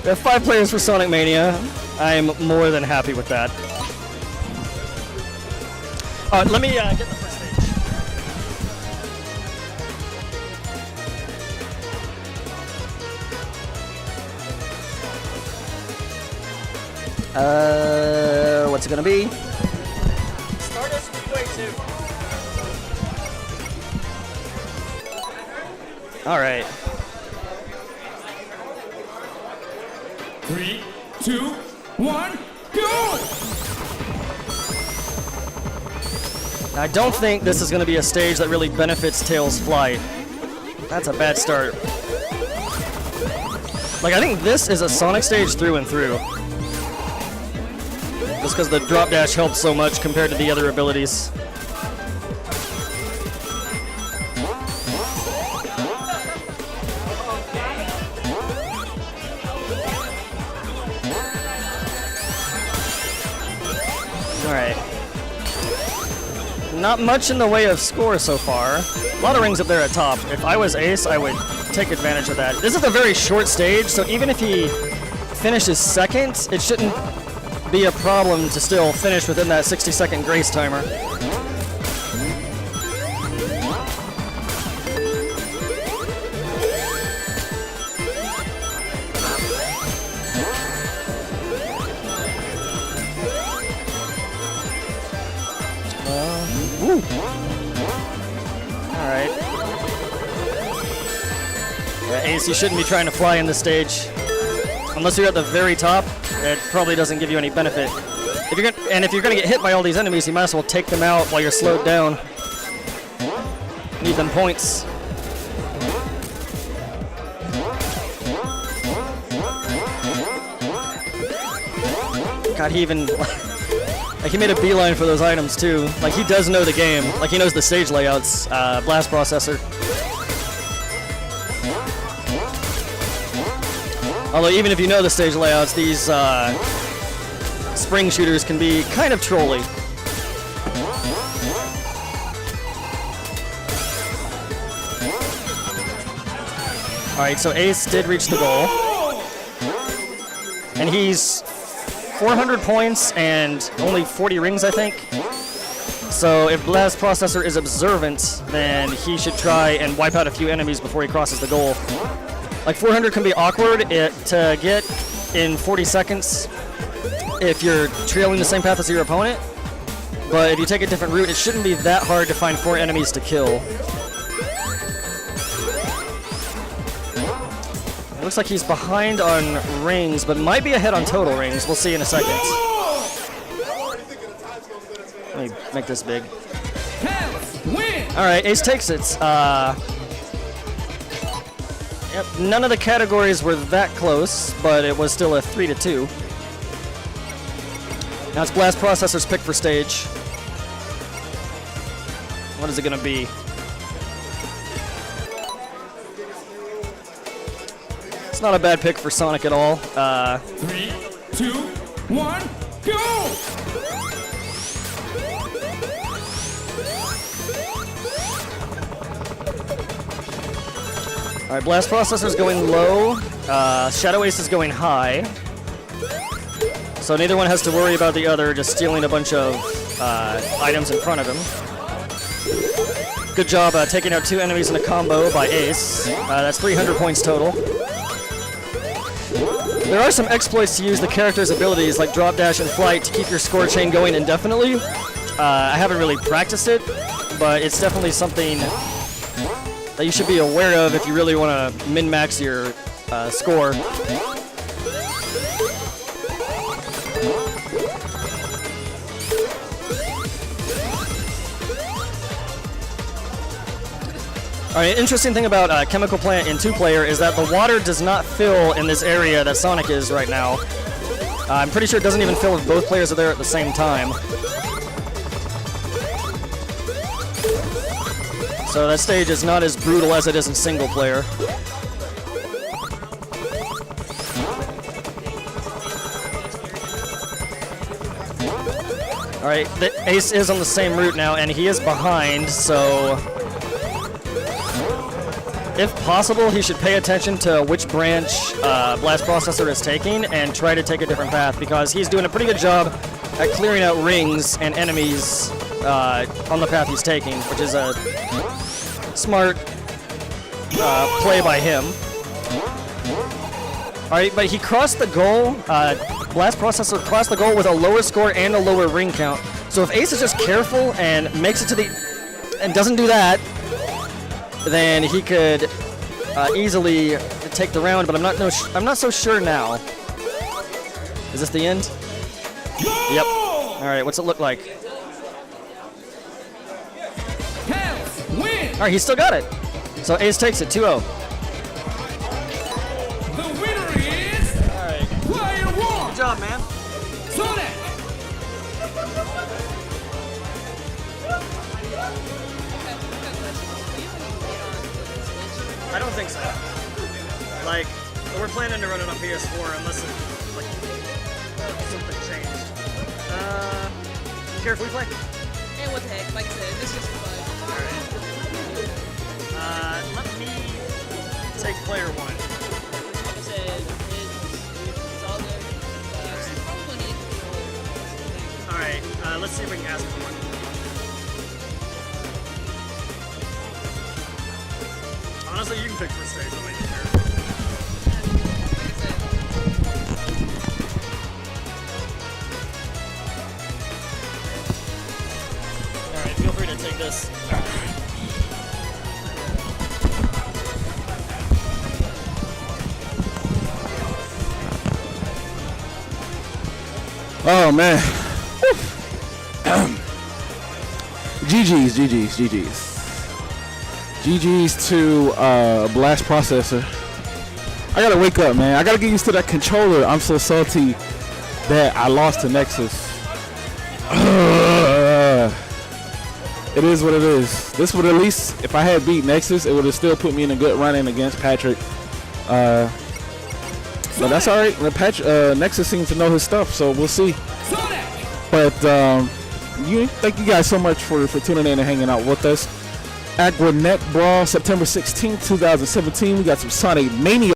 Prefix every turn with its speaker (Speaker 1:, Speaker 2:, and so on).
Speaker 1: We have 5 players for Sonic Mania. I am more than happy with that. Let me get the first stage. What's it gonna be? Stardust Speedway 2. All right.
Speaker 2: 3, 2, 1, go!
Speaker 1: I don't think this is going to be a stage that really benefits Tails' flight. That's a bad start. Like, I think this is a Sonic stage through and through. Just because the drop dash helps so much compared to the other abilities. Alright. Not much in the way of score so far. A lot of rings up there at top. If I was Ace, I would take advantage of that. This is a very short stage, so even if he finishes second, it shouldn't be a problem to still finish within that 60-second grace timer. Alright. Yeah, Ace, you shouldn't be trying to fly in this stage. Unless you're at the very top, it probably doesn't give you any benefit. If you're gonna get hit by all these enemies, you might as well take them out while you're slowed down. Need them points. God, he even... Like, he made a beeline for those items, too. Like, he does know the game. Like, he knows the stage layouts. Blast Processor. Although, even if you know the stage layouts, these spring shooters can be kind of trolly. Alright, so Ace did reach the goal. And he's 400 points and only 40 rings, I think. So if Blast Processor is observant, then he should try and wipe out a few enemies before he crosses the goal. Like, 400 can be awkward to get in 40 seconds if you're trailing the same path as your opponent. But if you take a different route, it shouldn't be that hard to find 4 enemies to kill. It looks like he's behind on rings, but might be ahead on total rings. We'll see in a second. Let me make this big. Alright, Ace takes it. Yep, none of the categories were that close, but it was still a 3-2. Now it's Blast Processor's pick for stage. What is it going to be? It's not a bad pick for Sonic at all.
Speaker 2: 3, 2, 1, go!
Speaker 1: Alright, Blast Processor's going low. ShadowAce is going high. So neither one has to worry about the other, just stealing a bunch of items in front of him. Good job taking out 2 enemies in a combo by Ace. That's 300 points total. There are some exploits to use the character's abilities, like drop dash and flight, to keep your score chain going indefinitely. I haven't really practiced it, but it's definitely something that you should be aware of if you really want to min-max your score. Alright, interesting thing about Chemical Plant in 2-player is that the water does not fill in this area that Sonic is right now. I'm pretty sure it doesn't even fill if both players are there at the same time. So that stage is not as brutal as it is in single player. Alright, the Ace is on the same route now, and he is behind, so... if possible, he should pay attention to which branch Blast Processor is taking and try to take a different path, because he's doing a pretty good job at clearing out rings and enemies on the path he's taking, which is a smart play by him. All right, but he crossed the goal. Blast Processor crossed the goal with a lower score and a lower ring count. So if Ace is just careful and makes it to the and doesn't do that, then he could easily take the round. But I'm not so sure now. Is this the end? Yep. All right, what's it look like?
Speaker 2: Win.
Speaker 1: All right, he still got it. So Ace takes it 2-0.
Speaker 2: The winner is player 1.
Speaker 1: Good job, man.
Speaker 2: Sonic.
Speaker 1: I don't think so. Like, we're planning to run it on PS4 unless like something changed. Care if we play?
Speaker 3: And what the heck, like I said, this is fun.
Speaker 1: Alright. Let me take player 1.
Speaker 3: Like I said, it's all good. Probably need to
Speaker 1: Alright, let's see if we can ask for one. Honestly, you can pick first stage. I'll make it fair.
Speaker 3: like I said,
Speaker 1: Alright, feel free to take this.
Speaker 4: Oh man. GG's to Blast Processor. I gotta wake up, man. I gotta get used to that controller. I'm so salty that I lost to Nexus. It is what it is. This would at least, if I had beat Nexus, it would have still put me in a good run-in against Patrick. But that's all right. Nexus seems to know his stuff, so we'll see. But thank you guys so much for tuning in and hanging out with us. Aqua Net Brawl, September 16th, 2017. We got some Sonic Mania.